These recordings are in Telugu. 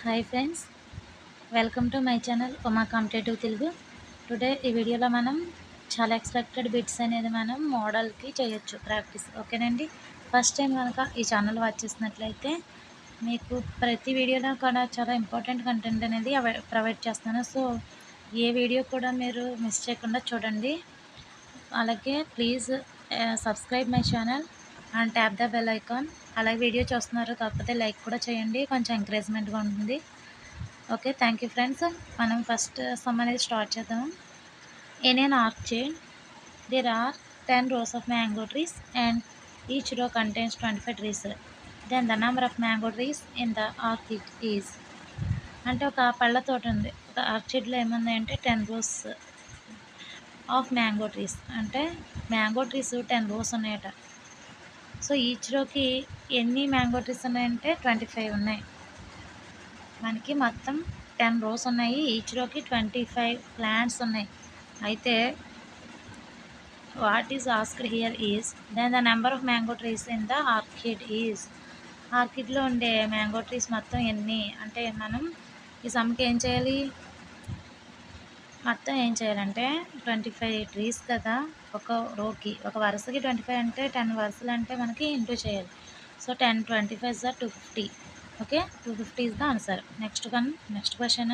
Hi friends, welcome to my channel Uma competitive Telugu. Today ఈ వీడియోలో మనం చాలా ఎక్స్పెక్టెడ్ బిట్స్ అనేది మనం మోడల్కి చేయొచ్చు ప్రాక్టీస్. ఓకేనండి. ఫస్ట్ టైం కనుక ఈ ఛానల్ వాచ్ చేసినట్లయితే మీకు ప్రతి వీడియోలో కూడా చాలా ఇంపార్టెంట్ కంటెంట్ అనేది ప్రొవైడ్ చేస్తున్నాను. సో ఏ వీడియో కూడా మీరు మిస్ చేయకుండా చూడండి. అలాగే please subscribe my channel and tap the bell icon. అలాగే వీడియో చూస్తున్నారు కాకపోతే లైక్ కూడా చేయండి, కొంచెం ఎంకరేజ్మెంట్గా ఉంటుంది. Okay, thank you friends. మనం ఫస్ట్ సమ్ అనేది స్టార్ట్ చేద్దాం. In an orchard there are 10 rows of mango trees and each row contains 25 trees. Then the number of mango trees in the orchid is. అంటే ఒక పళ్ళ తోట ఉంది. ఒక ఆర్చిడ్లో ఏముంది అంటే 10 rows ఆఫ్ మ్యాంగో ట్రీస్. అంటే మ్యాంగో ట్రీస్ 10 rows ఉన్నాయట. సో ఈచ్ రోకి ఎన్ని మ్యాంగో ట్రీస్ ఉన్నాయంటే 25 ఉన్నాయి. మనకి మొత్తం 10 rows ఉన్నాయి. ఈచ్ రోకి 25 ప్లాంట్స్ ఉన్నాయి. అయితే what is asked here is then the number of mango trees in the orchard is. ఆర్కిడ్లో ఉండే మ్యాంగో ట్రీస్ మొత్తం ఎన్ని అంటే మనం ఈ సమ్కి ఏం చేయాలి, మొత్తం ఏం చేయాలంటే 25 ట్రీస్ కదా ఒక రోకి, ఒక వరుసకి 25 అంటే 10 వరుసలు అంటే మనకి ఇంటూ చేయాలి. So 10 25 is 250. Okay, 250 is the answer. Next question.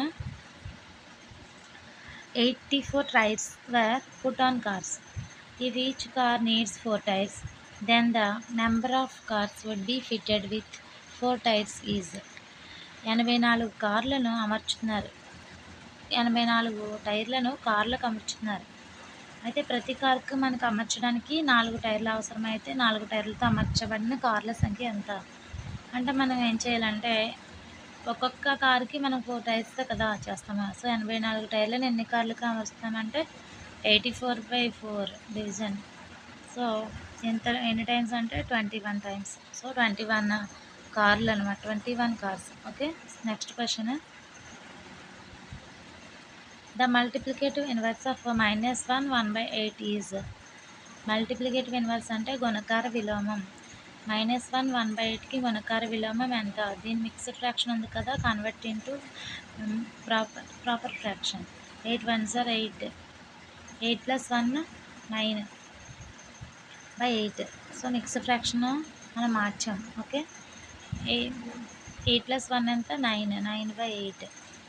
84 tires were put on cars. If each car needs 4 tires, then the number of cars would be fitted with 4 tires is. 84 కార్లను అమర్చుతున్నారు. 84 టైర్లను కార్లకు అమర్చుతున్నారు. అయితే ప్రతి కార్కు మనకు అమర్చడానికి 4 టైర్లు అవసరమైతే 4 టైర్లతో అమర్చబడిన కార్ల సంఖ్య ఎంత అంటే మనం ఏం చేయాలంటే ఒక్కొక్క కార్కి మనం 4 టైర్స్తో కదా చేస్తాము. సో 84 టైర్లను ఎన్ని కార్లకు అమర్చుతామంటే 84/4 డివిజన్. సో ఎన్ని టైమ్స్ అంటే 21 టైమ్స్. సో 21 కార్లు అనమాట, 21 cars. Okay, next question. The multiplicative inverse of -1 1/8 is. Multiplicative inverse అంటే గుణకార విలోమం. -1 1/8కి గుణకార విలోమం ఎంత? దీని మిక్స్డ్ ఫ్రాక్షన్ ఉంది కదా, convert into proper fraction. 8 1s are 8. 8 + 1 9/8. So mixed fraction మనం మార్చాం. ఓకే, 8 + 1 ఎంత? 9. 9/8.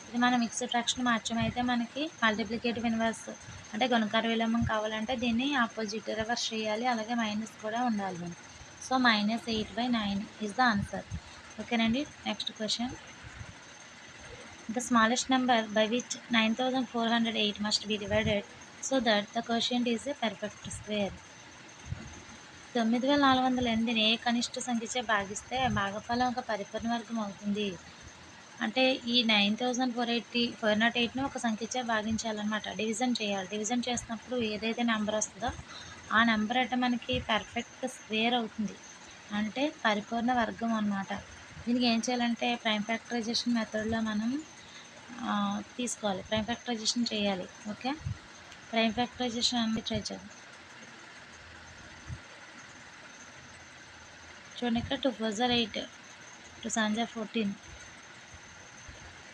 ఇది మనం మిక్స్డ్ ఫ్రాక్షన్ మార్చమైతే మనకి మల్టిప్లికేటివ్ ఇన్వర్స్ అంటే గుణకార విలోమం కావాలంటే దీన్ని ఆపోజిట్ రివర్స్ చేయాలి, అలాగే మైనస్ కూడా ఉండాలి. So -8/9 is the answer. ఓకేనండి. Next question. The smallest number by which 9408 must be divided so that the quotient is a perfect square. 9408ని ఏ కనిష్ట సంఖ్యచే భాగిస్తే భాగఫలం ఒక పరిపూర్ణ వర్గం అవుతుంది. అంటే ఈ 9408ని ఒక సంఖ్యచే భాగించాలన్నమాట, డివిజన్ చేయాలి. డివిజన్ చేసినప్పుడు ఏదైతే నెంబర్ వస్తుందో ఆ నెంబర్ అంటే మనకి పర్ఫెక్ట్ స్క్వేర్ అవుతుంది, అంటే పరిపూర్ణ వర్గం అన్నమాట. దీనికి ఏం చేయాలంటే ప్రైమ్ ఫ్యాక్టరైజేషన్ మెథడ్లో మనం తీసుకోవాలి, ప్రైమ్ ఫ్యాక్టరైజేషన్ చేయాలి. ఓకే, ప్రైమ్ ఫ్యాక్టరైజేషన్ అన్ని ట్రై చేద్దాం. చూడండి, ఇక్కడ 2 4s are 8, 2 7s are 14,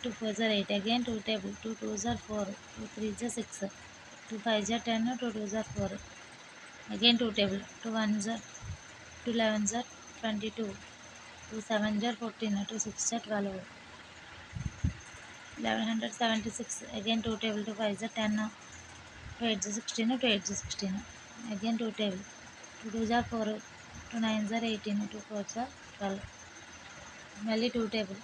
2 4s are 8, again 2 table, 2 2s are 4, 2 3s are 6, 2 5s are 10, 2 2s are 4, again 2 table, 2 1s are 2 11s are 22, 2 7s are 14, 2 6s are 12, 1176, again 2 table, 2 5s are 10, 2 8s are 16, 2 8s are 16, again 2 table, 2 2s are 4, 2 9s are 18, 2 4s are 12, మళ్ళీ 2 table,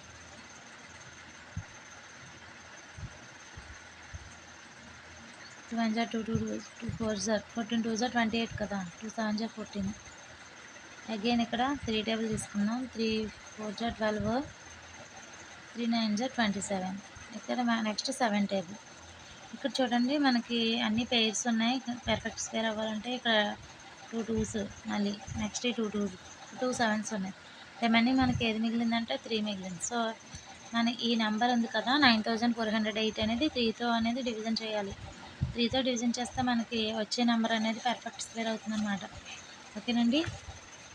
2 1s are 2, 2 4s are 14, 2s are 28 కదా, 2 7s are 14. అగైన్ ఇక్కడ 3 టేబుల్ తీసుకున్నాం, 3 4s are 12, 3 9s are 27. ఇక్కడ నెక్స్ట్ 7 టేబుల్. ఇక్కడ చూడండి మనకి అన్ని పెయిర్స్ ఉన్నాయి. పర్ఫెక్ట్ స్క్వేర్ అవ్వాలంటే ఇక్కడ 2 2s, మళ్ళీ నెక్స్ట్ 2 7s ఉన్నాయి. రిమైనింగ్ మనకి ఏది మిగిలిందంటే 3 మిగిలింది. సో మన ఈ నెంబర్ ఉంది కదా 9408 అనేది 3తో అనేది డివిజన్ చేయాలి. 3తో డివిజన్ చేస్తే మనకి వచ్చే నెంబర్ అనేది పర్ఫెక్ట్ స్క్వేర్ అవుతుంది అన్నమాట. ఓకేనండి.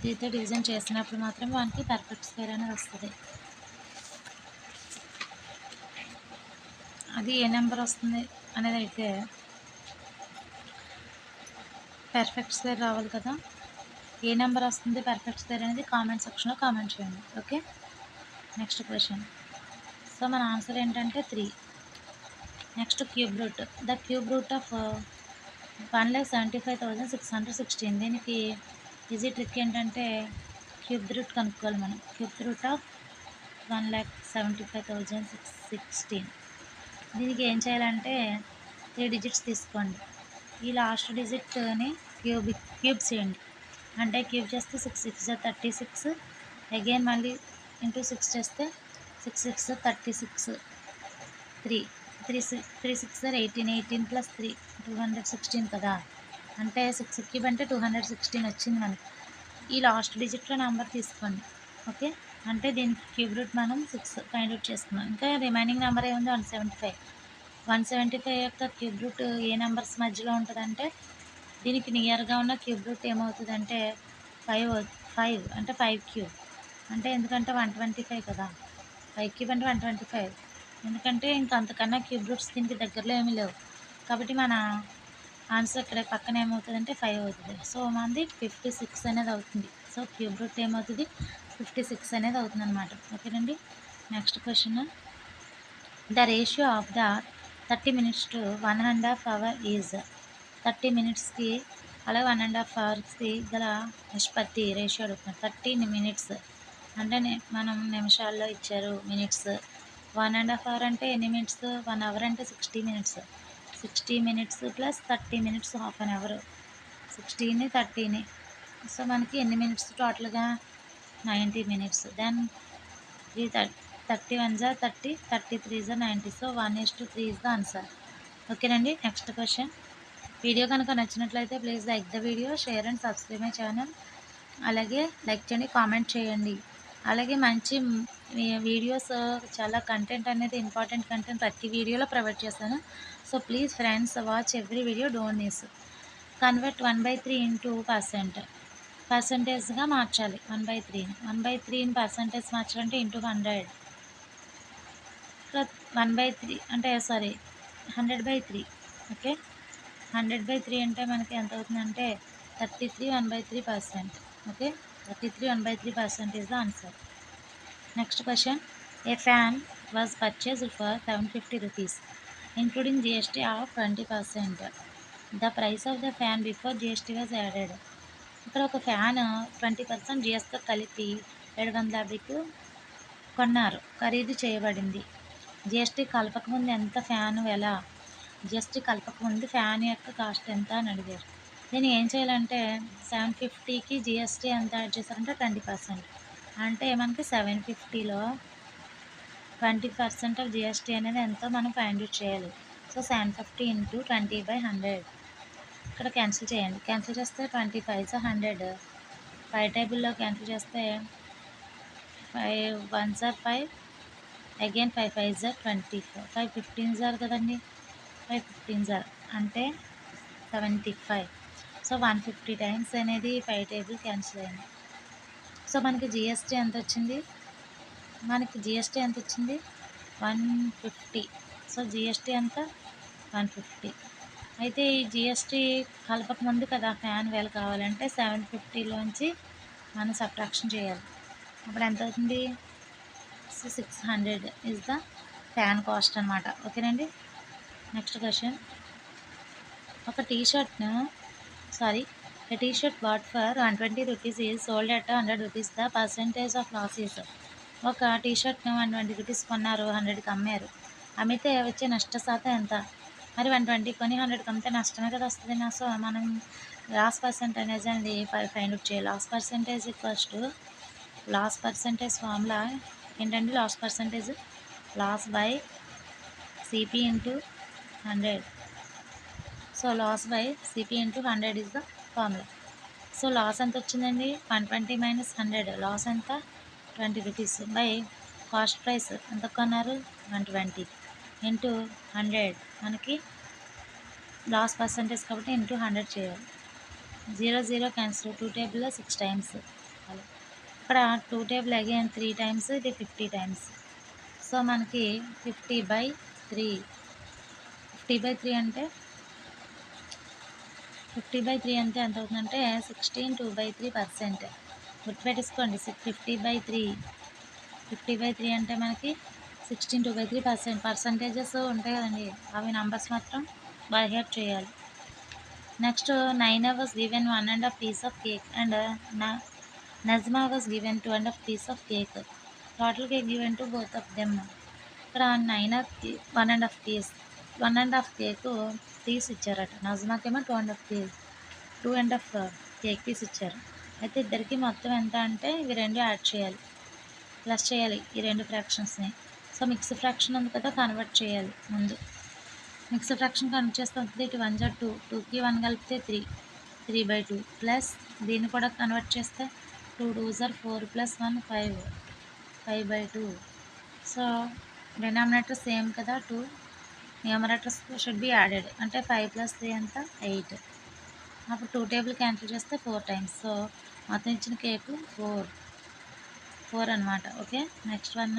3తో డివిజన్ చేసినప్పుడు మాత్రం మనకి పర్ఫెక్ట్ స్క్వేర్ అనేది వస్తుంది. అది ఏ నెంబర్ వస్తుంది అనేది అయితే పర్ఫెక్ట్ స్క్వేర్ రావాలి కదా. ఏ నెంబర్ వస్తుంది పర్ఫెక్ట్ స్క్వేర్ అనేది కామెంట్ సెక్షన్లో కామెంట్ చేయండి. Okay, next question. సో మన ఆన్సర్ ఏంటంటే 3. Next cube root. The cube root of 1,75,616. దీనికి ఈజీ ట్రిక్ ఏంటంటే క్యూబ్ రూట్ కనుక్కోవాలి మనం. Cube root of 1,75,616. దీనికి ఏం చేయాలంటే 3 డిజిట్స్ తీసుకోండి. ఈ లాస్ట్ డిజిట్ని క్యూబ్ చేయండి. అంటే క్యూబ్ చేస్తే 6 6 36. అగైన్ మళ్ళీ ఇంటూ 6 చేస్తే 6 6 36. 3 3 6 18. 18 + 3 216 కదా. అంటే 6 క్యూబ్ అంటే 216 వచ్చింది మనకి. ఈ లాస్ట్ డిజిట్లో నెంబర్ తీసుకోండి. ఓకే, అంటే దీనికి క్యూబ్ రూట్ మనం 6 ఫైండ్ అవుట్ చేసుకున్నాం. ఇంకా రిమైనింగ్ నెంబర్ ఏముంది 175. 175 యొక్క క్యూబ్ రూట్ ఏ నెంబర్స్ మధ్యలో ఉంటుందంటే దీనికి నియర్గా ఉన్న క్యూబ్ రూట్ ఏమవుతుందంటే 5 అంటే 5 క్యూబ్. అంటే ఎందుకంటే 125 కదా. 5 క్యూబ్ అంటే 125. ఎందుకంటే ఇంకా అంతకన్నా క్యూబ్ రూట్స్ దీనికి దగ్గరలో ఏమీ లేవు కాబట్టి మన ఆన్సర్ ఇక్కడ పక్కన ఏమవుతుందంటే 5 అవుతుంది. సో మనది 56 అనేది అవుతుంది. సో క్యూబ్ రూట్ ఏమవుతుంది 56 అనేది అవుతుంది అనమాట. ఓకేనండి, next question. The ratio of the 30 minutes to 1.5 hour is. 30 minutesకి అలాగే 1.5 hoursకి గల నిష్పత్తి రేషియో అడుగుతున్నారు. 30 minutes అంటే మనం నిమిషాల్లో ఇచ్చారు, మినిట్స్. 1.5 hour అంటే ఎన్ని మినిట్స్, 1 hour అంటే 60 minutes. 60 minutes + 30 minutes half an hour. 60ని 30ని. సో మనకి ఎన్ని మినిట్స్ టోటల్గా 90 minutes. Then 31 × 30, 33 × 90. So 1:3 is the answer. ఓకేనండి, నెక్స్ట్ క్వశ్చన్. వీడియో కనుక నచ్చినట్లయితే please like the video, share and subscribe my channel. అలాగే లైక్ చేయండి, కామెంట్ చేయండి. అలాగే మంచి వీడియోస్, చాలా కంటెంట్ అనేది ఇంపార్టెంట్ కంటెంట్ ప్రతి వీడియోలో ప్రొవైడ్ చేశాను. So please friends watch every video, don't miss. Convert 1/3 into పర్సంటేజ్గా మార్చాలి. 1/3ని 1/3ని పర్సంటేజ్ మార్చాలంటే ఇంటూ 100. 1/3 అంటే 100/3. ఓకే, 100/3 అంటే మనకి ఎంత అవుతుందంటే 33 1/3%. Okay, 33 1/3% is the answer. Next question. A fan was purchased for 750 rupees including GST of 20%. The price of the fan before GST was added. ఇక్కడ ఒక ఫ్యాన్ 20% GSTతో కలిపి 750కు కొన్నారు, ఖరీదు చేయబడింది. GST కలపకముందు ఎంత ఫ్యాన్ వెల, GST కలపకముందు ఫ్యాన్ యొక్క కాస్ట్ ఎంత అని అడిగారు. దీన్ని ఏం చేయాలంటే 750కి GST ఎంత యాడ్ చేశారంటే 20%. అంటే మనకి 750లో 20% ఆఫ్ GST అనేది ఎంతో మనం ఫైండ్ అవుట్ చేయాలి. సో 750 × 20/100. ఇక్కడ క్యాన్సిల్ చేయండి. క్యాన్సిల్ చేస్తే 25 100. 5 టేబుల్లో క్యాన్సిల్ చేస్తే 5 1s are 5, again 5 5s are 24, 5 15s are కదండి. 5 15s are అంటే 75. సో 150 టైమ్స్ అనేది 5 టేబుల్ క్యాన్సిల్ అయింది. సో మనకి GST ఎంత వచ్చింది, 150. సో GST ఎంత 150. అయితే ఈ GST కలపక ముందు కదా ఫ్యాన్ వేల కావాలంటే 750లోంచి మనం సబ్ట్రాక్షన్ చేయాలి. అప్పుడు ఎంత అవుతుంది 600 ఈజ్ ద ఫ్యాన్ కాస్ట్ అనమాట. ఓకేనండి, నెక్స్ట్ క్వశ్చన్. ఒక a t-shirt bought for 120 rupees is sold at 100 rupees. The percentage of loss is. ఒక టీషర్ట్ను 120 రూపీస్ కొన్నారు, 100కి అమ్మారు. అమ్మితే వచ్చే నష్ట శాతం ఎంత? మరి 120 కొని 100కి అమ్మితే నష్టమే కదా వస్తుంది. సో మనం లాస్ పర్సెంటేజ్ అనేది ఫైండ్ అవుట్ చేయాలి. లాస్ పర్సెంటేజ్ ఫార్ములా ఏంటంటే loss by CP × 100. So loss by CP × 100 is the formula. So loss ఎంత వచ్చిందండి 120 - 100. లాస్ ఎంత 20 రూపీస్ బై కాస్ట్ ప్రైస్ ఎంత కొన్నారు 120 × 100. మనకి లాస్ పర్సెంటేజ్ కాబట్టి × 100 చేయాలి. 0 0 క్యాన్సిల్. 2 టేబుల్లో 6 times. ఇక్కడ 2 టేబుల్ అగైన్ 3 times, ఇది 50 times. సో మనకి 50/3 50/3 అంటే 50/3 అంటే ఎంత అవుతుందంటే 16 2/3%. గుర్తుపెట్టేసుకోండి. 50/3 అంటే మనకి 16 2/3%. పర్సంటేజెస్ ఉంటాయి కదండి, అవి నంబర్స్ మాత్రం బై హార్ట్ చేయాలి. నెక్స్ట్ నైనా was given 1.5 piece of cake and Nazma was given 2.5 piece of cake. Total cake given to both of them. ఇక్కడ నైనాకి 1.5 కేక్ పీస్ ఇచ్చారట, నజ్మాకేమో 2.5 కేక్ పీస్ ఇచ్చారు. అయితే ఇద్దరికి మొత్తం ఎంత అంటే ఇవి రెండు యాడ్ చేయాలి, ప్లస్ చేయాలి ఈ రెండు ఫ్రాక్షన్స్ని. సో మిక్స్ ఫ్రాక్షన్ ఉంది కదా, కన్వర్ట్ చేయాలి ముందు. మిక్స్ ఫ్రాక్షన్ కన్వర్ట్ చేస్తే వస్తుంది ఇటు 1 జా 2, 2కి 1 కలిపితే 3/2 ప్లస్ దీన్ని కూడా కన్వర్ట్ చేస్తే 2 2s are 4 + 1 5/2. So denominator same కదా 2, న్యూమరేటర్స్ షుడ్ బి యాడెడ్. అంటే 5 + 3 ఎంత 8. అప్పుడు 2 టేబుల్ క్యాన్సిల్ చేస్తే 4 టైమ్స్. సో మొత్తం ఇచ్చిన కేకు 4 అనమాట. Okay, next one.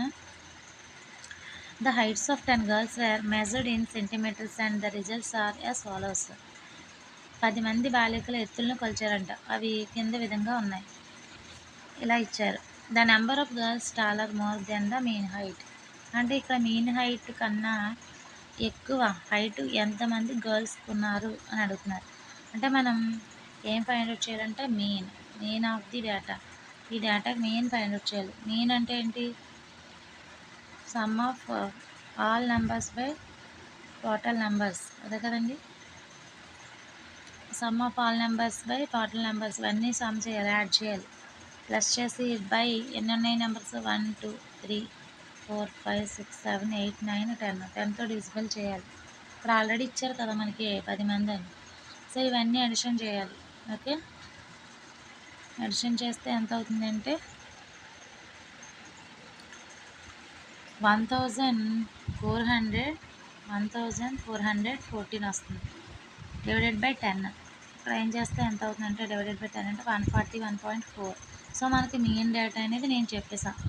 The heights of 10 girls were measured in centimeters and the results are as follows. 10 మంది బాలికల ఎత్తులను కొలిచారంట, అవి కింద విధంగా ఉన్నాయి, ఇలా ఇచ్చారు. The number of girls taller more than the mean height. అంటే ఇక్కడ మీన్ హైట్ కన్నా ఎక్కువ హైట్ ఎంతమంది గర్ల్స్ ఉన్నారు అని అడుగుతున్నారు. అంటే మనం ఏం ఫైండ్ అవుట్ చేయాలంటే మీన్ ఆఫ్ ది డేటా. ఈ డేటాకి మీన్ ఫైండ్ అవుట్ చేయాలి. మీన్ అంటే ఏంటి? Some of all numbers by total numbers, అదే కదండి. Some of all numbers by total numbers, ఇవన్నీ సమ్ చేయాలి, యాడ్ చేయాలి. ప్లస్ చేసి బై ఎన్ని ఉన్నాయి నెంబర్స్ 1 2 3 4 5 6 7 8 9 10, 10తో డివిజిబుల్ చేయాలి. ఇక్కడ ఆల్రెడీ ఇచ్చారు కదా మనకి 10 మంది అని. సో ఇవన్నీ అడిషన్ చేయాలి. ఓకే, అడిషన్ చేస్తే ఎంత అవుతుందంటే 1414 వస్తుంది, డివైడెడ్ బై 10. ఇక్కడ ఏం చేస్తే ఎంత అవుతుందంటే డివైడెడ్ బై 10 అంటే 141.4. సో మనకి మీన్ డేటా అనేది నేను చెప్పేసాను.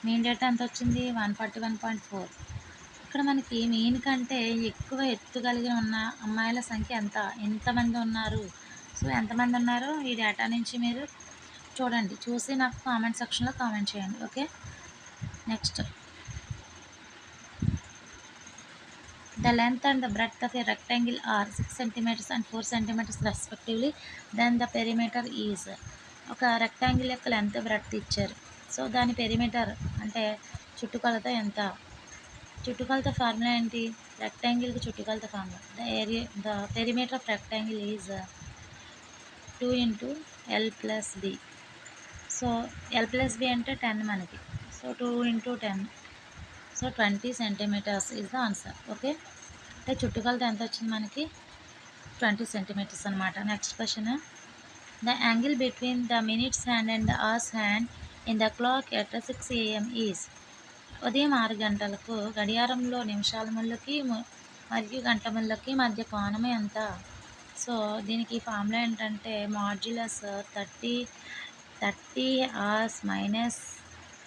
మీన్ డేటా ఎంత వచ్చింది 141.4. ఇక్కడ మనకి మీన్ కంటే ఎక్కువ ఎత్తు కలిగి ఉన్న అమ్మాయిల సంఖ్య ఎంతమంది ఉన్నారు? సో ఎంతమంది ఉన్నారో ఈ డేటా నుంచి మీరు చూడండి, చూసి నాకు కామెంట్ సెక్షన్లో కామెంట్ చేయండి. Okay, next. The length and the breadth of a rectangle are 6 centimeters and 4 centimeters respectively. Then the perimeter is. ఒక రెక్టాంగిల్ యొక్క లెంత్ బ్రెడ్త్ ఇచ్చారు. సో దాని పెరిమీటర్ అంటే చుట్టుకొలత ఎంత? చుట్టుకొలత ఫార్ములా ఏంటి? రెక్టాంగిల్కి చుట్టుకొలత formula the perimeter of rectangle is 2 × L + B. So L + B అంటే 10 మనకి. So 2 × 10, so 20 centimeters is the answer. Okay, అంటే చుట్టుకొలత ఎంత వచ్చింది మనకి 20 centimeters అనమాట. Next question. The angle between the minutes hand and the hours hand in the clock at 6 AM is. ఉదయం 6 గంటలకు గడియారంలో నిమిషాల ముళ్ళకి మరియు గంటల ముళ్ళకి మధ్య కోణం ఎంత? సో దీనికి ఫార్ములా ఏంటంటే modulus 30 hours minus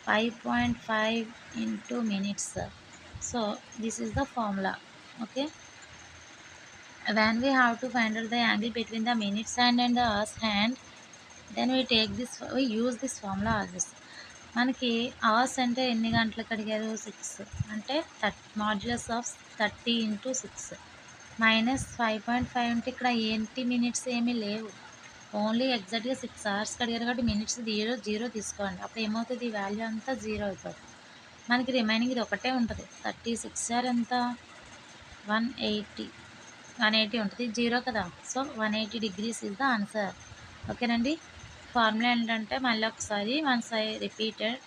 5.5 into minutes. So this is the formula. Okay, when we have to find out the angle between the minutes hand and the hours hand, then we use this formula always. మనకి అవర్స్ అంటే ఎన్ని గంటలకు అడిగారు 6 అంటే మాడ్యులస్ ఆఫ్ 30 × 6 మైనస్ 5.5 అంటే ఇక్కడ ఏంటి మినిట్స్ ఏమీ లేవు, ఓన్లీ ఎగ్జాక్ట్గా 6 hours అడిగారు కాబట్టి మినిట్స్ 0 తీసుకోండి. అప్పుడు ఏమవుతుంది, ఈ వాల్యూ అంతా 0 అయిపోతుంది. మనకి రిమైనింగ్ ఇది ఒకటే ఉంటుంది. 36 ఎంత 180 ఉంటుంది, 0 కదా. So 180 degrees is the answer. ఓకేనండి. ఫార్ములా ఏంటంటే మళ్ళీ ఒకసారి once I repeated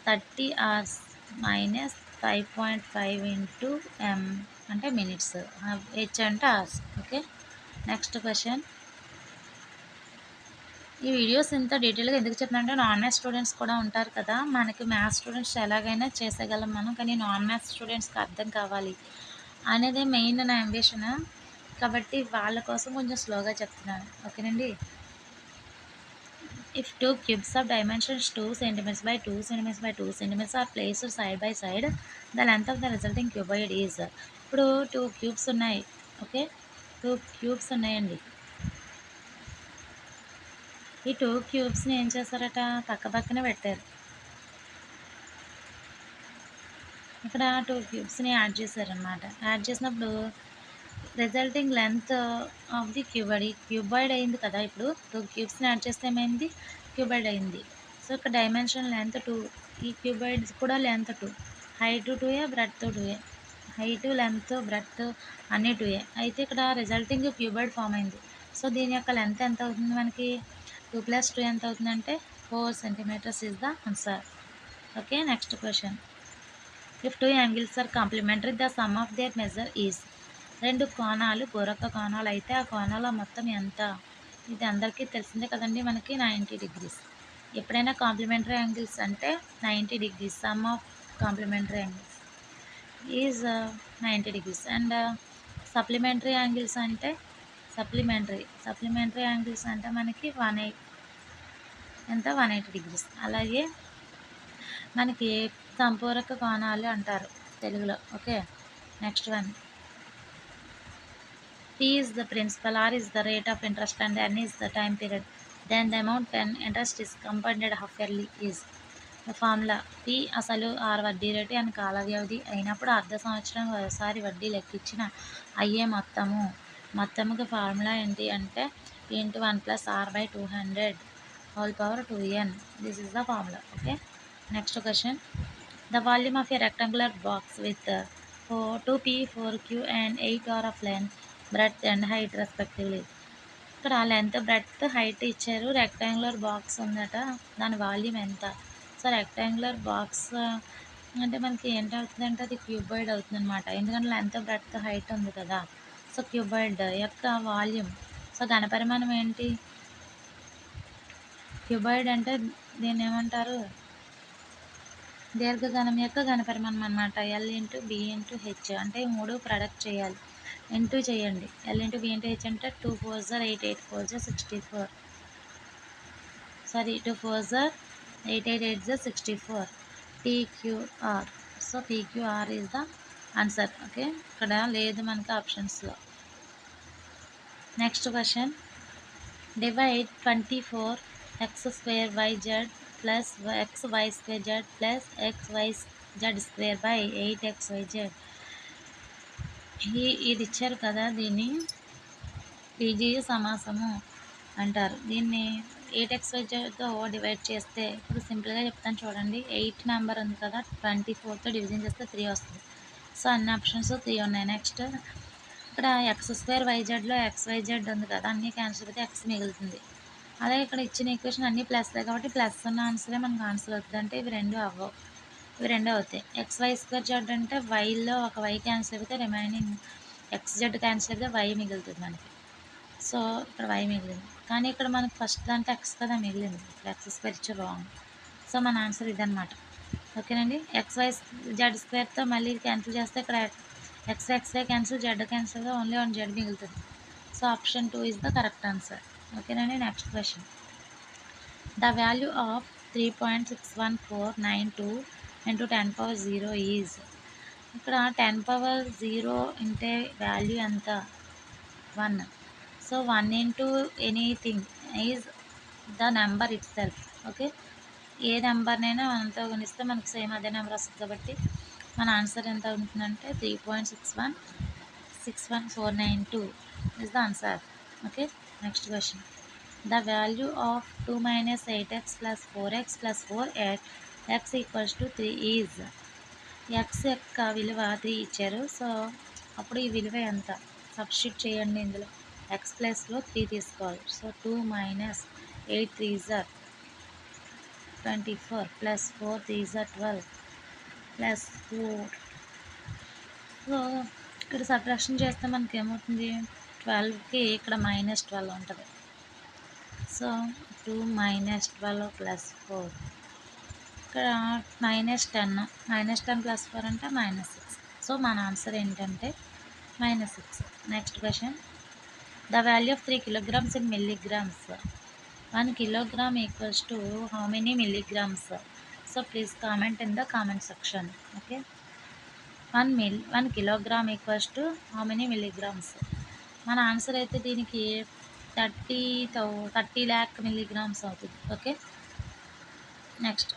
30 hours minus 5.5 into m అంటే మినిట్స్, హెచ్ అంటే అవర్స్. Okay, next question. ఈ వీడియోస్ ఇంత డీటెయిల్గా ఎందుకు చెప్తున్నానంటే నాన్ మ్యాథ్స్ స్టూడెంట్స్ కూడా ఉంటారు కదా, మనకి మ్యాథ్స్ స్టూడెంట్స్ ఎలాగైనా చేసేయగలం మనం, కానీ నాన్ మ్యాథ్స్ స్టూడెంట్స్కి అర్థం కావాలి అనేదే మెయిన్ నా అంబిషన్. కాబట్టి వాళ్ళ కోసం కొంచెం స్లోగా చెప్తున్నాను. ఓకేనండి. If two cubes of dimensions 2 cm by 2 cm by 2 cm are placed side by side, the length of the resulting cuboid is. ఇప్పుడు 2 క్యూబ్స్ ఉన్నాయి. ఓకే. 2 క్యూబ్స్ ఉన్నాయండి. ఈ 2 క్యూబ్స్‌ని ఏం చేశారట పక్క పక్కనే పెట్టారు. ఇక్కడ 2 క్యూబ్స్‌ని యాడ్ చేశారనమాట. యాడ్ చేసినప్పుడు resulting length of the cuboid ఈ క్యూబాయిడ్ అయింది కదా! ఇప్పుడు 2 క్యూబ్స్‌ని యాడ్ చేస్తే ఏమైంది? క్యూబాయిడ్ అయింది. సో, ఇక్కడ డైమెన్షన్ లెంత్ 2 ఈ క్యూబాయిడ్స్ కూడా లెంత్ 2 హైట్ 2ఏ బ్రెడ్త్ 2ఏ హైట్, లెంత్, బ్రెడ్త్ అన్నీ 2ఏ అయితే ఇక్కడ రిజల్టింగ్ క్యూబాయిడ్ ఫామ్ అయింది. సో, దీని యొక్క లెంత్ ఎంత అవుతుంది మనకి 2 + 2 ఎంత అవుతుందంటే 4 centimetres is the answer. Okay. Next question. If 2 angles are complementary the sum of their measure is. 2 కోణాలు పూరక కోణాలు అయితే ఆ కోణాల మొత్తం ఎంత? ఇది అందరికీ తెలిసిందే కదండి మనకి 90 డిగ్రీస్. ఎప్పుడైనా కాంప్లిమెంటరీ యాంగిల్స్ అంటే 90 degrees. Sum of complementary angles is 90 degrees and supplementary angles అంటే సప్లిమెంటరీ యాంగిల్స్ అంటే మనకి 180 డిగ్రీస్. అలాగే మనకి సంపూరక కోణాలు అంటారు తెలుగులో. Okay. Next one. P is the principal, R is the rate of interest and N is the time period. Then the amount when interest is compounded half yearly is. The formula P అసలు R వడ్డీ రేటు అని కాల వ్యవధి అయినప్పుడు అర్ధ సంవత్సరం ఒకసారి వడ్డీ లెక్కించిన అయ్యే మొత్తముకి ఫార్ములా ఏంటి అంటే into 1 + R/200 whole power 2n. This is the formula. Okay. Next question. The volume of a rectangular box with 2p, 4q and 8r of length, breadth and height respectively. ఇక్కడ లెంత్, బ్రెడ్త్, హైట్ ఇచ్చారు. రెక్టాంగులర్ బాక్స్ ఉందట. దాని వాల్యూమ్ ఎంత? సో రెక్టాంగులర్ బాక్స్ అంటే మనకి ఏంటవుతుందంటే అది క్యూబాయిడ్ అవుతుందన్నమాట. ఎందుకంటే లెంత్, బ్రెడ్త్, హైట్ ఉంది కదా. సో క్యూబాయిడ్ యొక్క వాల్యూమ్. సో ఘనపరిమాణం ఏంటి? క్యూబాయిడ్ అంటే దీన్ని ఏమంటారు? దీర్ఘఘనం యొక్క ఘనపరిమాణం అనమాట. L × B × H అంటే ఈ 3 ప్రొడక్ట్ చేయాలి. ఇంటూ చేయండి. L × B × H అంటే 2 4s are 8, 8 4s are 64. Sorry 2 4s are 8, 8 8s are 64. PQR. So PQR is the answer. Okay. ఇక్కడ లేదు మనకి ఆప్షన్స్లో. Next question. Divide 24x² plus xy² plus xyz² by 8xyz. ఇది ఇచ్చారు కదా, దీన్ని పీజీయ సమాసము అంటారు. దీన్ని 8xyzతో డివైడ్ చేస్తే ఇప్పుడు సింపుల్గా చెప్తాను చూడండి. 8 నెంబర్ ఉంది కదా, 24తో డివిజన్ చేస్తే 3 వస్తుంది. సో అన్ని ఆప్షన్స్ 3 ఉన్నాయి. నెక్స్ట్ ఇక్కడ x²yzలో xyz ఉంది కదా, అన్నీ క్యాన్సిల్ అయితే x మిగులుతుంది. అలాగే ఇక్కడ ఇచ్చిన ఈక్వేషన్ అన్నీ ప్లస్లే కాబట్టి ప్లస్ ఉన్న ఆన్సరే మనకు ఆన్సర్ అవుతుంది. అంటే ఇవి రెండు అవ్వవు, ఇవి రెండు అవుతాయి. xy² అంటే వైలో ఒక వై క్యాన్సిల్ అయితే రిమైనింగ్ xz క్యాన్సిల్ అయితే వై మిగులుతుంది మనకి. సో ఇక్కడ వై మిగిలింది, కానీ ఇక్కడ మనకు ఫస్ట్ దాంట్లో ఎక్స్ కదా మిగిలింది. ఇక్కడ x² రాంగ్. సో మన ఆన్సర్ ఇదనమాట. ఓకేనండి. xyz²తో మళ్ళీ క్యాన్సిల్ చేస్తే ఇక్కడ xy cancel, z cancel, only 1z మిగులుతుంది. So option 2 is the correct answer. ఓకేనండి. Next question. The value of 3.61492 × 10⁻0 is. ఇక్కడ 10⁻0 అంటే వాల్యూ ఎంత? 1. So 1 × anything is the number itself. Okay. ఏ నెంబర్నైనా 1తో గుణిస్తే మనకు సేమ్ అదే నెంబర్ వస్తుంది కాబట్టి మన ఆన్సర్ ఎంత ఉంటుందంటే 3.61492 is the answer. Okay. Next question. The value of 2 - 8x + 4x + 4 at x = 3 is. X యొక్క విలువ 3 ఇచ్చారు. సో అప్పుడు ఈ విలువ ఎంత? సబ్స్టిట్యూట్ చేయండి. ఇందులో ఎక్స్ ప్లస్లో 3 తీసుకోవాలి. So 2 - 8 3s are 24 + 4 3s are 12 + 4. So ఇక్కడ సబ్ట్రాక్షన్ చేస్తే మనకి ఏమవుతుంది? 12కి ఇక్కడ -12 ఉంటుంది. సో 2 - 12 + 4 ఇక్కడ -10 + 4 అంటే -6. సో మన ఆన్సర్ ఏంటంటే -6. Next question. The value of 3 kilograms in milligrams. 1 kilogram equals to how many milligrams? So please comment in the comment section. Okay. 1 kilogram equals to how many milligrams? మన ఆన్సర్ అయితే దీనికి 30 lakh milligrams అవుతుంది. Okay, next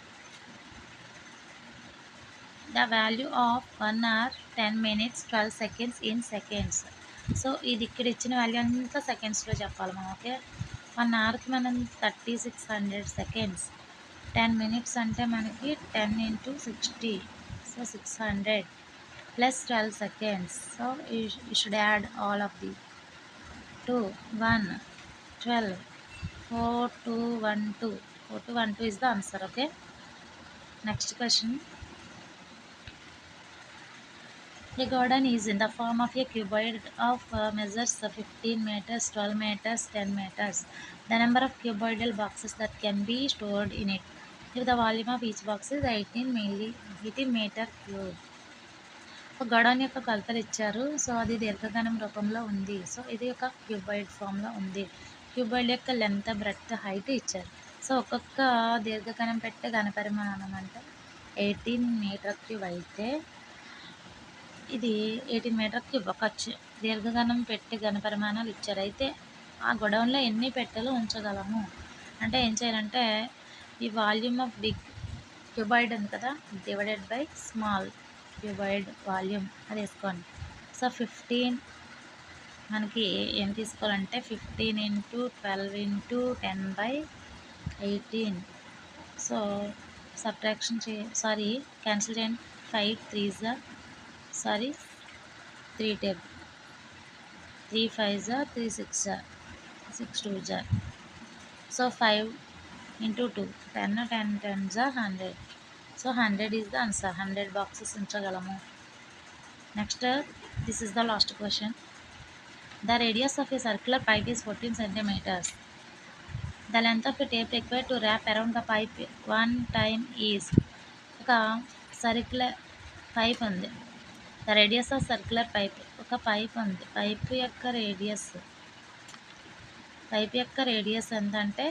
the value of 1 hour 10 minutes 12 seconds in seconds. So ఇది ఇక్కడ ఇచ్చిన వాల్యూ అంతా సెకండ్స్లో చెప్పాలి మనం. ఓకే, 1 hourకి మనం 3600 seconds, 10 minutes అంటే మనకి 10 into 60, so 600 plus 12 seconds. So you should add all of the 2 1 12 4 2 1 2 4 2 1 2 is the answer. Okay, next question. A garden is in the form of a cuboid of measures 15 meters, 12 meters, 10 meters. The number of cuboidal boxes that can be stored in it, if the volume of each box is 18 meter cube. ఒక గోడౌన్ యొక్క కొలతలు ఇచ్చారు. సో అది దీర్ఘఘనం రూపంలో ఉంది. సో ఇది ఒక క్యూబాయిడ్ ఫామ్లో ఉంది. క్యూబాయిడ్ యొక్క లెంత్, బ్రెడ్త్, హైట్ ఇచ్చారు. సో ఒక్కొక్క దీర్ఘఘనం పెట్టే ఘనపరిమాణం అంటే 18 మీటర్ క్యూబ్ అయితే ఇది 18 మీటర్ క్యూబ్. ఒక దీర్ఘఘనం పెట్టే ఘనపరిమాణాలు ఇచ్చారు. అయితే ఆ గోడౌన్లో ఎన్ని పెట్టెలు ఉంచగలము అంటే ఏం చేయాలంటే ఈ వాల్యూమ్ ఆఫ్ బిగ్ క్యూబాయిడ్ ఉంది కదా, divided by small cuboid volume అది వేసుకోండి. సో 15 మనకి ఏం తీసుకోవాలంటే 15 into 12 into 10/18. So subtraction cancel చేయండి. 5 3s 3 table, 3 5s 3 6 6 2s. So 5 into 2 10 10 10s 100. So 100 is the answer. 100 boxes ఉంచగలము. Next, this is the last question. The radius of a circular pipe is 14 centimeters. The length of a tape required to wrap around the pipe one time is. ఒక సర్క్యులర్ పైప్ ఉంది. The radius of circular pipe, ఒక పైప్ ఉంది. పైప్ యొక్క రేడియస్ ఎంత అంటే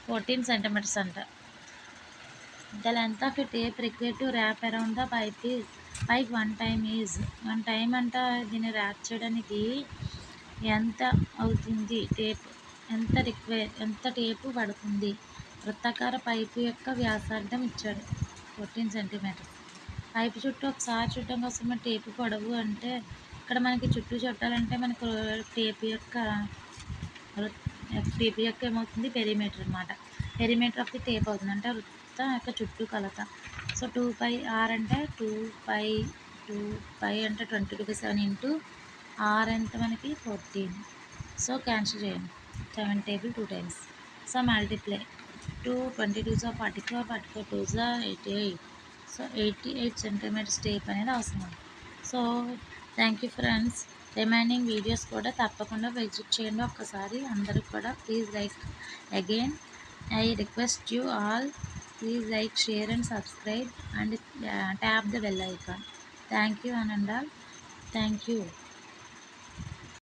14 centimeters అంట. The length of a tape required to wrap around the pipe one time is. One time అంట దీన్ని ర్యాప్ చేయడానికి ఎంత అవుతుంది, ఎంత టేపు పడుతుంది. వృత్తాకార పైపు యొక్క వ్యాసార్థం ఇచ్చాడు 14 centimeters. పైపు చుట్టూ ఒకసారి చుట్టం కోసం టేపు పొడవు అంటే ఇక్కడ మనకి చుట్టూ చుట్టాలంటే మనకు టేపు యొక్క ఏమవుతుంది, పెరిమీటర్ అనమాట. పెరిమీటర్ ఆఫ్ ది టేప్ అవుతుంది అంటే వృత్తం యొక్క చుట్టూ కొలత. సో 2πr అంటే 2π అంటే 22/7 ఇంటూ r ఎంత మనకి 14. సో క్యాన్సిల్ చేయండి. 7 table 2 times. So multiply 2 22s 44 44 2s 88. So 88 centimeters tape అనేది అవసరం. So thank you friends. Remaining videos కూడా తప్పకుండా విజిట్ చేయండి ఒక్కసారి. అందరూ కూడా please like again. I request you all, please like, share and subscribe and tap the bell icon. Thank you and all. Thank you.